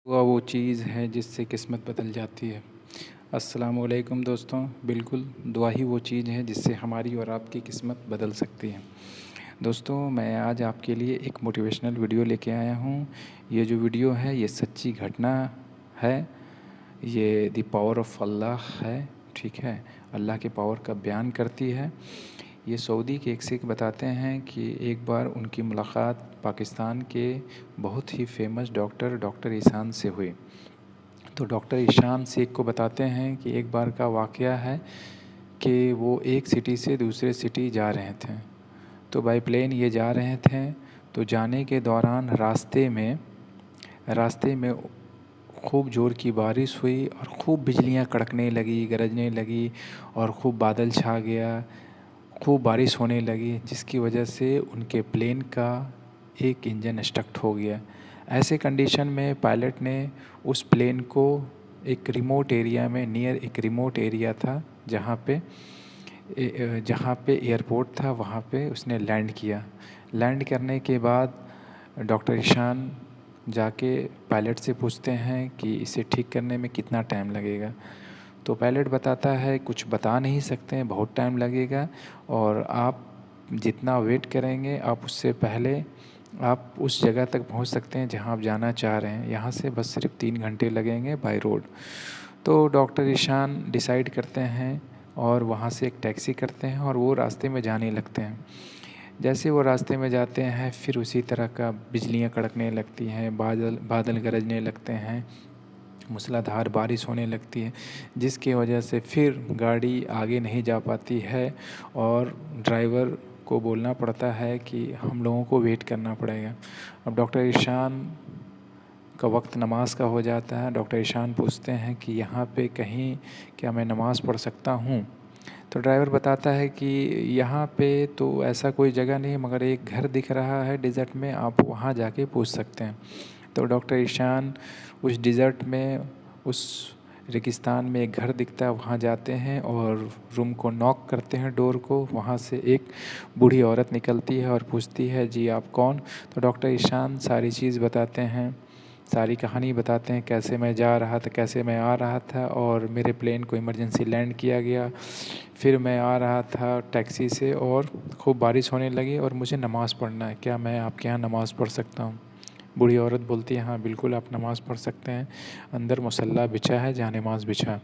दुआ वो चीज़ है जिससे किस्मत बदल जाती है। अस्सलाम वालेकुम दोस्तों, बिल्कुल दुआ ही वो चीज़ है जिससे हमारी और आपकी किस्मत बदल सकती है। दोस्तों, मैं आज आपके लिए एक मोटिवेशनल वीडियो लेके आया हूँ। ये जो वीडियो है ये सच्ची घटना है। ये द पावर ऑफ अल्लाह है, ठीक है। अल्लाह के पावर का बयान करती है। ये सऊदी के एक सिख बताते हैं कि एक बार उनकी मुलाकात पाकिस्तान के बहुत ही फेमस डॉक्टर ईशान से हुई। तो डॉक्टर ईशान शेख को बताते हैं कि एक बार का वाक़या है कि वो एक सिटी से दूसरे सिटी जा रहे थे। तो बाई प्लेन ये जा रहे थे। तो जाने के दौरान रास्ते में खूब ज़ोर की बारिश हुई और खूब बिजलियाँ कड़कने लगी, गरजने लगी और खूब बादल छा गया, खूब बारिश होने लगी, जिसकी वजह से उनके प्लेन का एक इंजन स्टक हो गया। ऐसे कंडीशन में पायलट ने उस प्लेन को एक रिमोट एरिया में एक रिमोट एरिया था जहाँ पे एयरपोर्ट था, वहाँ पे उसने लैंड किया। लैंड करने के बाद डॉक्टर ईशान जाके पायलट से पूछते हैं कि इसे ठीक करने में कितना टाइम लगेगा। तो पायलट बताता है कुछ बता नहीं सकते हैं, बहुत टाइम लगेगा और आप जितना वेट करेंगे आप उससे पहले आप उस जगह तक पहुंच सकते हैं जहां आप जाना चाह रहे हैं। यहाँ से बस सिर्फ 3 घंटे लगेंगे बाय रोड। तो डॉक्टर ईशान डिसाइड करते हैं और वहाँ से एक टैक्सी करते हैं और वो रास्ते में जाने लगते हैं। जैसे वो रास्ते में जाते हैं फिर उसी तरह का बिजलियाँ कड़कने लगती हैं, बादल गरजने लगते हैं, मूसलाधार बारिश होने लगती है, जिसकी वजह से फिर गाड़ी आगे नहीं जा पाती है और ड्राइवर को बोलना पड़ता है कि हम लोगों को वेट करना पड़ेगा। अब डॉक्टर ईशान का वक्त नमाज का हो जाता है। डॉक्टर ईशान पूछते हैं कि यहाँ पे कहीं क्या मैं नमाज़ पढ़ सकता हूँ? तो ड्राइवर बताता है कि यहाँ पे तो ऐसा कोई जगह नहीं, मगर एक घर दिख रहा है डिज़र्ट में, आप वहाँ जाके पूछ सकते हैं। तो डॉक्टर ईशान उस डिज़र्ट में, उस रेगिस्तान में एक घर दिखता है, वहाँ जाते हैं और रूम को नॉक करते हैं, डोर को। वहाँ से एक बूढ़ी औरत निकलती है और पूछती है, जी आप कौन? तो डॉक्टर ईशान सारी चीज़ बताते हैं, सारी कहानी बताते हैं, कैसे मैं जा रहा था, कैसे मैं आ रहा था और मेरे प्लेन को इमरजेंसी लैंड किया गया। फिर मैं आ रहा था टैक्सी से और खूब बारिश होने लगी और मुझे नमाज़ पढ़ना है, क्या मैं आपके यहाँ नमाज़ पढ़ सकता हूँ? बूढ़ी औरत बोलती है, हाँ बिल्कुल आप नमाज़ पढ़ सकते हैं, अंदर मुसल्ला बिछा है, जहाँ नमाज़ बिछा।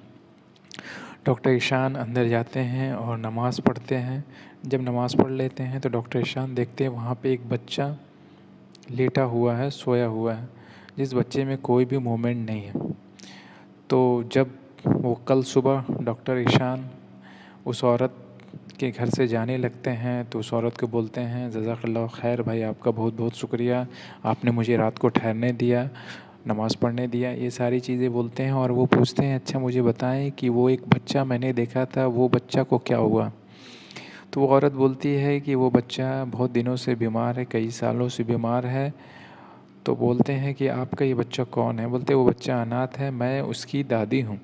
डॉक्टर ईशान अंदर जाते हैं और नमाज़ पढ़ते हैं। जब नमाज़ पढ़ लेते हैं तो डॉक्टर ईशान देखते हैं वहाँ पे एक बच्चा लेटा हुआ है, सोया हुआ है, जिस बच्चे में कोई भी मूवमेंट नहीं है। तो जब वो कल सुबह डॉक्टर ईशान उस औरत के घर से जाने लगते हैं तो उस औरत को बोलते हैं, जज़ाकल्लाह खैर भाई, आपका बहुत बहुत शुक्रिया, आपने मुझे रात को ठहरने दिया, नमाज़ पढ़ने दिया, ये सारी चीज़ें बोलते हैं। और वो पूछते हैं, अच्छा मुझे बताएं कि वो एक बच्चा मैंने देखा था, वो बच्चा को क्या हुआ? तो वो औरत बोलती है कि वो बच्चा बहुत दिनों से बीमार है, कई सालों से बीमार है। तो बोलते हैं कि आपका ये बच्चा कौन है? बोलते वो बच्चा अनाथ है, मैं उसकी दादी हूँ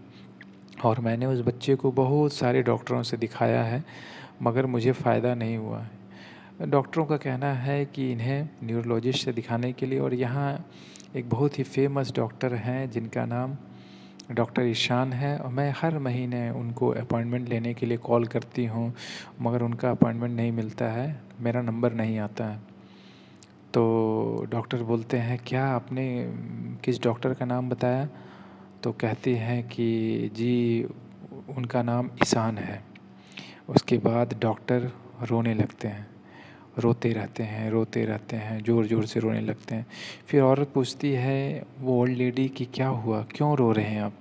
और मैंने उस बच्चे को बहुत सारे डॉक्टरों से दिखाया है मगर मुझे फ़ायदा नहीं हुआ है। डॉक्टरों का कहना है कि इन्हें न्यूरोलॉजिस्ट से दिखाने के लिए, और यहाँ एक बहुत ही फेमस डॉक्टर हैं जिनका नाम डॉक्टर ईशान है, और मैं हर महीने उनको अपॉइंटमेंट लेने के लिए कॉल करती हूँ मगर उनका अपॉइंटमेंट नहीं मिलता है, मेरा नंबर नहीं आता है। तो डॉक्टर बोलते हैं, क्या आपने किस डॉक्टर का नाम बताया? तो कहती हैं कि जी उनका नाम ईशान है। उसके बाद डॉक्टर रोने लगते हैं, रोते रहते हैं, ज़ोर ज़ोर से रोने लगते हैं। फिर औरत पूछती है वो ओल्ड लेडी कि क्या हुआ, क्यों रो रहे हैं आप?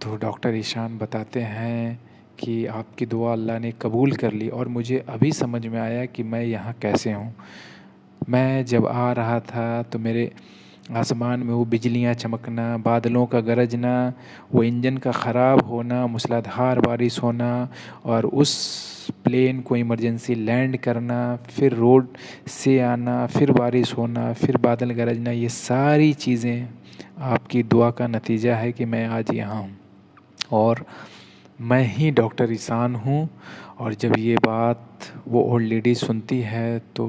तो डॉक्टर ईशान बताते हैं कि आपकी दुआ अल्लाह ने कबूल कर ली और मुझे अभी समझ में आया कि मैं यहाँ कैसे हूँ। मैं जब आ रहा था तो मेरे आसमान में वो बिजलियाँ चमकना, बादलों का गरजना, वो इंजन का ख़राब होना, मूसलाधार बारिश होना और उस प्लेन को इमरजेंसी लैंड करना, फिर रोड से आना, फिर बारिश होना, फिर बादल गरजना, ये सारी चीज़ें आपकी दुआ का नतीजा है कि मैं आज यहाँ हूँ। और मैं ही डॉक्टर ईशान हूँ और जब ये बात वो ओल्ड लेडी सुनती है तो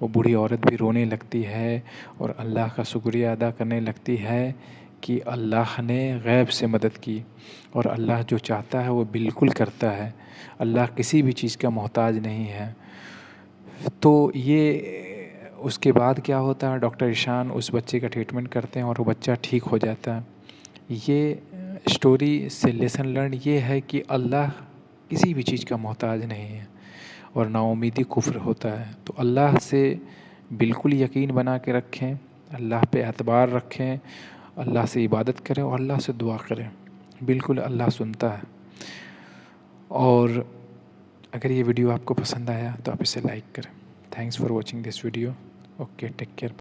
वो बूढ़ी औरत भी रोने लगती है और अल्लाह का शुक्रिया अदा करने लगती है कि अल्लाह ने गैब से मदद की और अल्लाह जो चाहता है वो बिल्कुल करता है। अल्लाह किसी भी चीज़ का मोहताज नहीं है। तो ये उसके बाद क्या होता है, डॉक्टर ईशान उस बच्चे का ट्रीटमेंट करते हैं और वो बच्चा ठीक हो जाता है। ये स्टोरी से लेसन लर्न ये है कि अल्लाह किसी भी चीज़ का मोहताज नहीं है और नाउमीदी कुफ्र होता है। तो अल्लाह से बिल्कुल यकीन बना के रखें, अल्लाह पे एतबार रखें, अल्लाह से इबादत करें और अल्लाह से दुआ करें। बिल्कुल अल्लाह सुनता है। और अगर ये वीडियो आपको पसंद आया तो आप इसे लाइक करें। Thanks for watching this video. Okay, take care.